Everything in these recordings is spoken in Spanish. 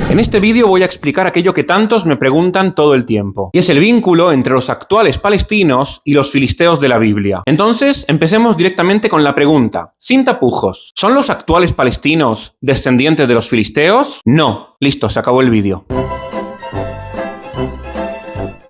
En este vídeo voy a explicar aquello que tantos me preguntan todo el tiempo, y es el vínculo entre los actuales palestinos y los filisteos de la Biblia. Entonces, empecemos directamente con la pregunta, sin tapujos. ¿Son los actuales palestinos descendientes de los filisteos? No. Listo, se acabó el vídeo.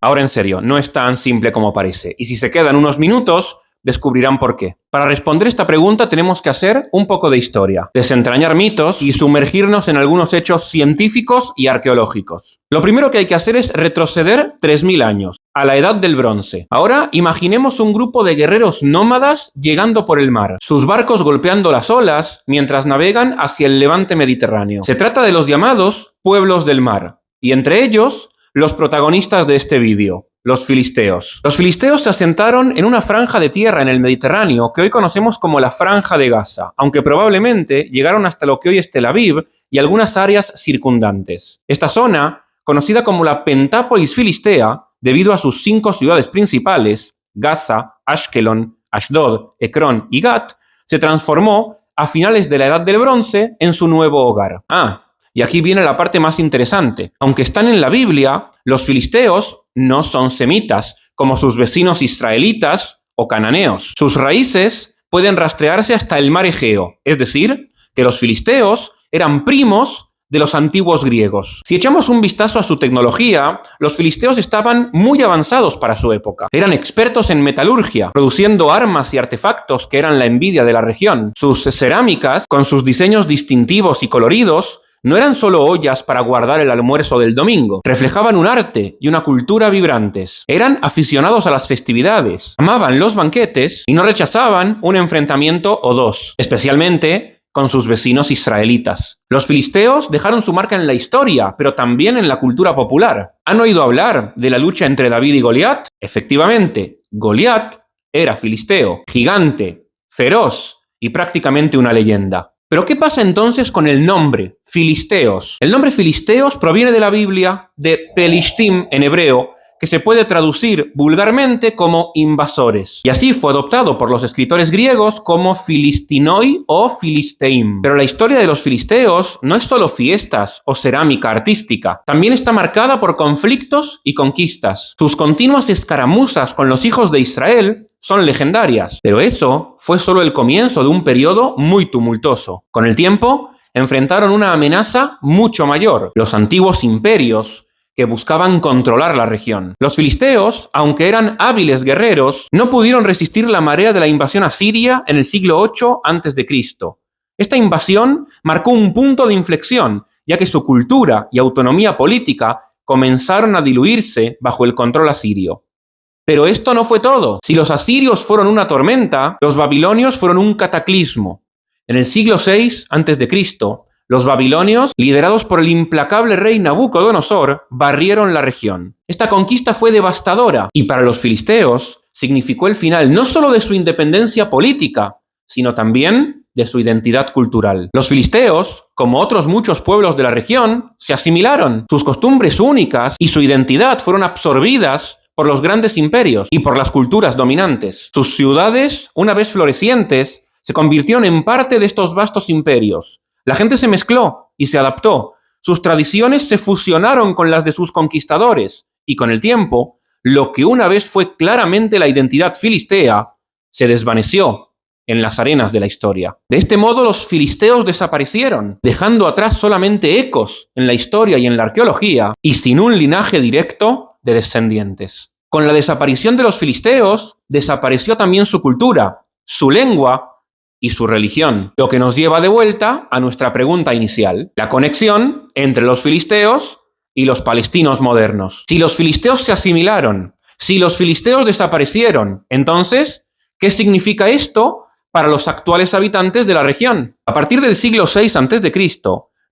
Ahora en serio, no es tan simple como parece, y si se quedan unos minutos, descubrirán por qué. Para responder esta pregunta tenemos que hacer un poco de historia, desentrañar mitos y sumergirnos en algunos hechos científicos y arqueológicos. Lo primero que hay que hacer es retroceder 3000 años, a la Edad del Bronce. Ahora imaginemos un grupo de guerreros nómadas llegando por el mar, sus barcos golpeando las olas mientras navegan hacia el levante mediterráneo. Se trata de los llamados pueblos del mar, y entre ellos, los protagonistas de este vídeo, los filisteos. Los filisteos se asentaron en una franja de tierra en el Mediterráneo que hoy conocemos como la Franja de Gaza, aunque probablemente llegaron hasta lo que hoy es Tel Aviv y algunas áreas circundantes. Esta zona, conocida como la Pentápolis Filistea, debido a sus 5 ciudades principales, Gaza, Ashkelon, Ashdod, Ecrón y Gat, se transformó a finales de la Edad del Bronce en su nuevo hogar. Y aquí viene la parte más interesante. Aunque están en la Biblia, los filisteos no son semitas, como sus vecinos israelitas o cananeos. Sus raíces pueden rastrearse hasta el mar Egeo, es decir, que los filisteos eran primos de los antiguos griegos. Si echamos un vistazo a su tecnología, los filisteos estaban muy avanzados para su época. Eran expertos en metalurgia, produciendo armas y artefactos que eran la envidia de la región. Sus cerámicas, con sus diseños distintivos y coloridos, no eran solo ollas para guardar el almuerzo del domingo, reflejaban un arte y una cultura vibrantes. Eran aficionados a las festividades, amaban los banquetes y no rechazaban un enfrentamiento o dos, especialmente con sus vecinos israelitas. Los filisteos dejaron su marca en la historia, pero también en la cultura popular. ¿Han oído hablar de la lucha entre David y Goliat? Efectivamente, Goliat era filisteo, gigante, feroz y prácticamente una leyenda. Pero ¿qué pasa entonces con el nombre, filisteos? El nombre filisteos proviene de la Biblia, de Pelishtim en hebreo, que se puede traducir vulgarmente como invasores. Y así fue adoptado por los escritores griegos como filistinoi o filisteim. Pero la historia de los filisteos no es solo fiestas o cerámica artística. También está marcada por conflictos y conquistas. Sus continuas escaramuzas con los hijos de Israel son legendarias, pero eso fue solo el comienzo de un periodo muy tumultuoso. Con el tiempo, enfrentaron una amenaza mucho mayor, los antiguos imperios que buscaban controlar la región. Los filisteos, aunque eran hábiles guerreros, no pudieron resistir la marea de la invasión asiria en el siglo VIII a.C. Esta invasión marcó un punto de inflexión, ya que su cultura y autonomía política comenzaron a diluirse bajo el control asirio. Pero esto no fue todo. Si los asirios fueron una tormenta, los babilonios fueron un cataclismo. En el siglo VI a.C., los babilonios, liderados por el implacable rey Nabucodonosor, barrieron la región. Esta conquista fue devastadora y para los filisteos significó el final no solo de su independencia política, sino también de su identidad cultural. Los filisteos, como otros muchos pueblos de la región, se asimilaron. Sus costumbres únicas y su identidad fueron absorbidas por los grandes imperios y por las culturas dominantes. Sus ciudades, una vez florecientes, se convirtieron en parte de estos vastos imperios. La gente se mezcló y se adaptó. Sus tradiciones se fusionaron con las de sus conquistadores y con el tiempo, lo que una vez fue claramente la identidad filistea, se desvaneció en las arenas de la historia. De este modo, los filisteos desaparecieron, dejando atrás solamente ecos en la historia y en la arqueología y sin un linaje directo de descendientes. Con la desaparición de los filisteos, desapareció también su cultura, su lengua y su religión, lo que nos lleva de vuelta a nuestra pregunta inicial, la conexión entre los filisteos y los palestinos modernos. Si los filisteos se asimilaron, si los filisteos desaparecieron, entonces, ¿qué significa esto para los actuales habitantes de la región? A partir del siglo VI a.C.,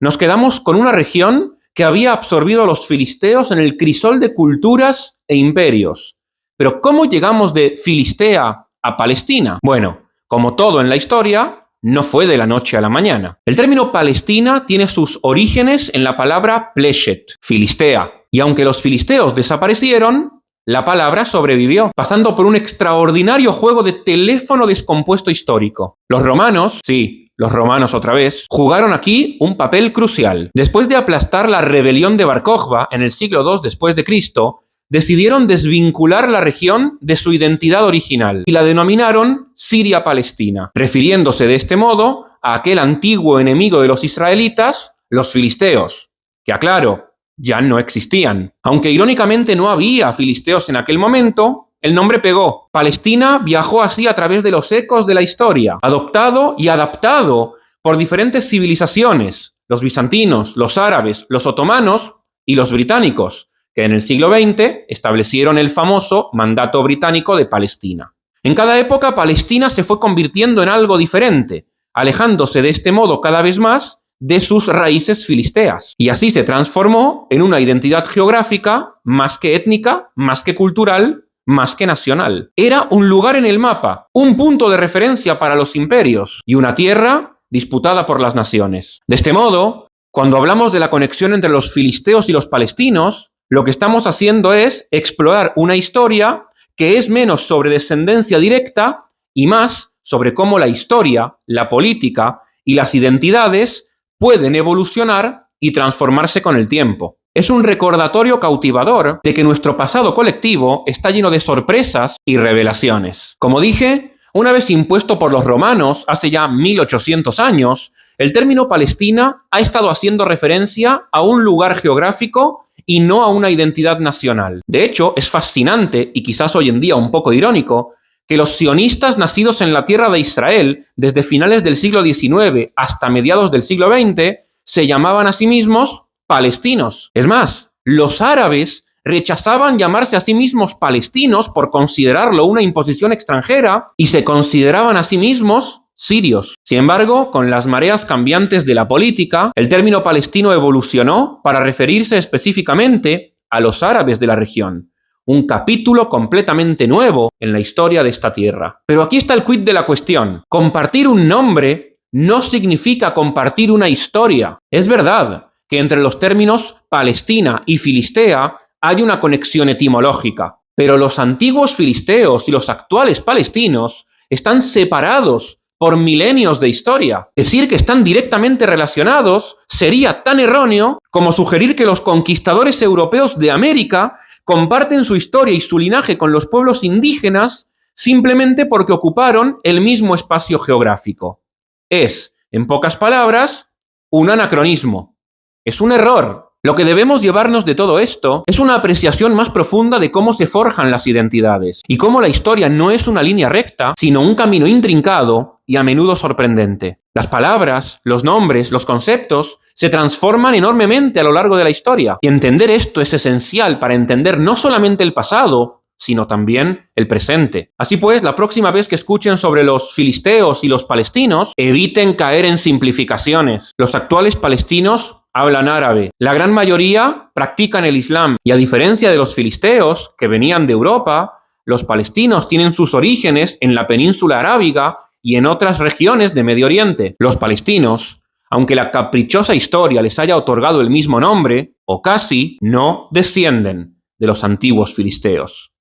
nos quedamos con una región que había absorbido a los filisteos en el crisol de culturas e imperios. Pero ¿cómo llegamos de Filistea a Palestina? Bueno, como todo en la historia, no fue de la noche a la mañana. El término Palestina tiene sus orígenes en la palabra Pleshet, Filistea. Y aunque los filisteos desaparecieron, la palabra sobrevivió, pasando por un extraordinario juego de teléfono descompuesto histórico. Los romanos, sí, los romanos otra vez, jugaron aquí un papel crucial. Después de aplastar la rebelión de Bar Kokhba en el siglo II después de Cristo, decidieron desvincular la región de su identidad original y la denominaron Siria-Palestina, refiriéndose de este modo a aquel antiguo enemigo de los israelitas, los filisteos, que aclaro, ya no existían. Aunque irónicamente no había filisteos en aquel momento, el nombre pegó. Palestina viajó así a través de los ecos de la historia, adoptado y adaptado por diferentes civilizaciones, los bizantinos, los árabes, los otomanos y los británicos, que en el siglo XX establecieron el famoso Mandato Británico de Palestina. En cada época, Palestina se fue convirtiendo en algo diferente, alejándose de este modo cada vez más de sus raíces filisteas. Y así se transformó en una identidad geográfica más que étnica, más que cultural, más que nacional. Era un lugar en el mapa, un punto de referencia para los imperios y una tierra disputada por las naciones. De este modo, cuando hablamos de la conexión entre los filisteos y los palestinos, lo que estamos haciendo es explorar una historia que es menos sobre descendencia directa y más sobre cómo la historia, la política y las identidades pueden evolucionar y transformarse con el tiempo. Es un recordatorio cautivador de que nuestro pasado colectivo está lleno de sorpresas y revelaciones. Como dije, una vez impuesto por los romanos hace ya 1800 años, el término Palestina ha estado haciendo referencia a un lugar geográfico y no a una identidad nacional. De hecho, es fascinante y quizás hoy en día un poco irónico que los sionistas nacidos en la tierra de Israel desde finales del siglo XIX hasta mediados del siglo XX se llamaban a sí mismos palestinos. Es más, los árabes rechazaban llamarse a sí mismos palestinos por considerarlo una imposición extranjera y se consideraban a sí mismos sirios. Sin embargo, con las mareas cambiantes de la política, el término palestino evolucionó para referirse específicamente a los árabes de la región. Un capítulo completamente nuevo en la historia de esta tierra. Pero aquí está el quid de la cuestión. Compartir un nombre no significa compartir una historia. Es verdad que entre los términos Palestina y Filistea hay una conexión etimológica, pero los antiguos filisteos y los actuales palestinos están separados por milenios de historia. Decir que están directamente relacionados sería tan erróneo como sugerir que los conquistadores europeos de América comparten su historia y su linaje con los pueblos indígenas simplemente porque ocuparon el mismo espacio geográfico. Es, en pocas palabras, un anacronismo. Es un error. Lo que debemos llevarnos de todo esto es una apreciación más profunda de cómo se forjan las identidades y cómo la historia no es una línea recta, sino un camino intrincado y a menudo sorprendente. Las palabras, los nombres, los conceptos se transforman enormemente a lo largo de la historia y entender esto es esencial para entender no solamente el pasado, sino también el presente. Así pues, la próxima vez que escuchen sobre los filisteos y los palestinos, eviten caer en simplificaciones. Los actuales palestinos hablan árabe. La gran mayoría practican el Islam y a diferencia de los filisteos que venían de Europa, los palestinos tienen sus orígenes en la península arábiga y en otras regiones de Medio Oriente. Los palestinos, aunque la caprichosa historia les haya otorgado el mismo nombre, o casi, no descienden de los antiguos filisteos.